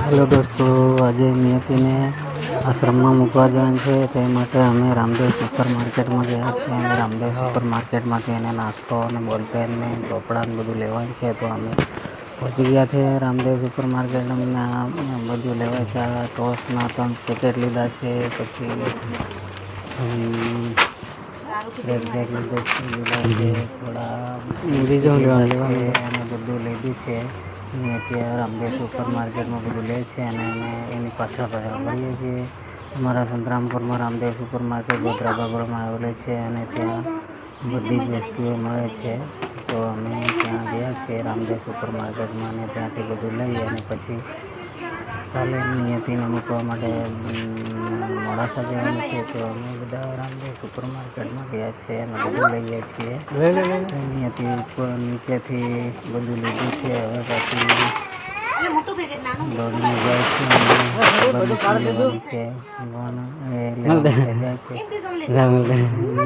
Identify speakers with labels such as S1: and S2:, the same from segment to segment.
S1: Hello દોસ્તો, આજે નિયતિને આશ્રમમાં મૂકવા જવાનું છે. તે માટે અમે રામદેવ સુપર માર્કેટમાં ગયા છીએ અને રામદેવ સુપર માર્કેટમાંથી એને નાસ્તો અને બોલપેન ને ચોપડા ને બધું લેવાનું છે. તો અમે પહોંચી ગયા છે રામદેવ સુપર માર્કેટ. અમને બધું લેવાય છે. આ ટોસના 3 પેકેટ લીધા છે. પછી બ્લેક લીધા છે, થોડા લીધા છે અને બધું લીધું છે. અને અત્યારે રામદેવ સુપર માર્કેટમાં બધું લે છે અને અમે એની પાછળ મળીએ છીએ. અમારા સંતરામપુરમાં રામદેવ સુપર માર્કેટ ગોધરા બાગોળમાં આવેલું છે અને ત્યાં બધી જ વસ્તુઓ મળે છે. તો અમે ત્યાં ગયા છીએ રામદેવ સુપર માર્કેટમાં અને ત્યાંથી બધું લઈ અને પછી કાલે નિયતિને મૂકવા માટે મોડાસા જવાનું છે. તો અમે બધા રામદેવ સુપર માર્કેટમાં ગયા છીએ અને બધું લઈએ છીએ. નિયતિ ઉપર નીચેથી બધું લીધું છે. હવે પાછી દોડીને જાય છે અને બધું લેવાની છે.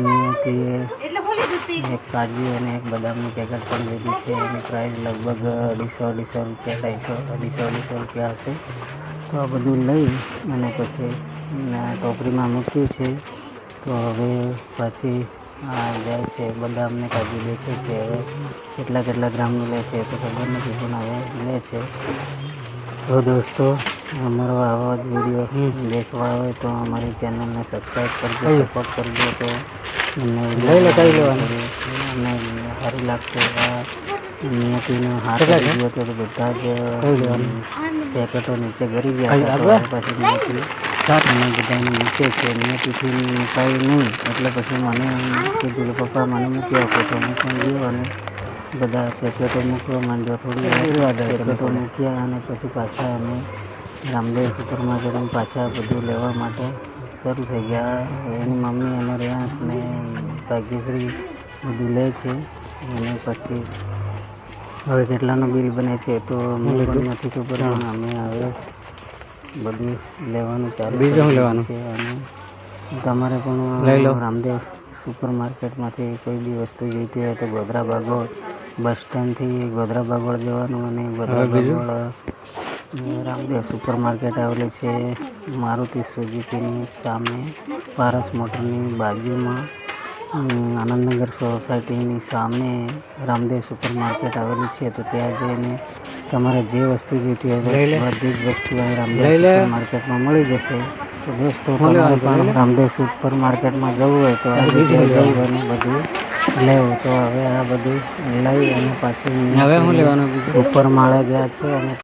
S1: નિયતિએ એક કાજુ અને એક બદામનું પેકેટ પણ લીધું છે. એની પ્રાઇસ લગભગ 250 રૂપિયા હશે. તો આ બધું લઈ અને પછી ટોપરીમાં મૂક્યું છે. તો હવે પાછી જાય છે. બદામ ને કાજુ દેખે છે. હવે કેટલા ગ્રામનું લે છે તો ખબર નથી, પણ હવે લે છે. તો દોસ્તો, અમારો આવો જ વિડીયો દેખવા હોય તો અમારી ચેનલને સબસ્ક્રાઈબ કરજો, સપોર્ટ કરજો. તો અમને સારું લાગશે. નિયતિનો હાથ આવી ગયો હતો તો બધા જ પેકેટો નીચે ગરી ગયા હતા. પછી નિયતિ અને બધાને મૂકે છે. નિયતિથી મુકાય નહીં એટલે પછી મને કીધું કે પપ્પા મને મૂકી આપો. તો હું પણ ગયો અને બધા પેકેટો મૂકવા માંડ્યો. થોડી પેકેટો મૂક્યા અને પછી પાછા અમે રામદેવ સુપર માર્કેટમાં પાછા બધું લેવા માટે શરૂ થઈ ગયા. એની મમ્મી અને રેયાંશ ને ભાગ્યશ્રી બધું લે છે અને પછી હવે કેટલાનું બિલ બને છે તો મને પણ નથી ખબર, પણ અમે હવે બધું લેવાનું ચાલુ છે. અને તમારે પણ રામદેવ સુપર માર્કેટમાંથી કોઈ બી વસ્તુ જોઈતી હોય તો ગોધરા બાગોળ બસ સ્ટેન્ડથી ગોધરા બાગોળ જવાનું અને ગોધરા બાગોળ રામદેવ સુપર માર્કેટ આવેલું છે. મારુતિ સુઝુકીની સામે પારસ મોટરની બાજુમાં આનંદનગર સોસાયટીની સામે રામદેવ સુપર માર્કેટ આવેલું છે. તો ત્યાં જઈને તમારે જે વસ્તુ જોઈતી હોય બધી જ વસ્તુ અહીં રામદેવ સુપર માર્કેટમાં મળી જશે. તો દોસ્તો, તમારે પણ રામદેવ સુપર માર્કેટમાં જવું હોય તો આ જગ્યાએ જવું અને બધું લેવું. તો હવે આ બધું લઈ અને પાછી ઉપર માળે ગયા છે અને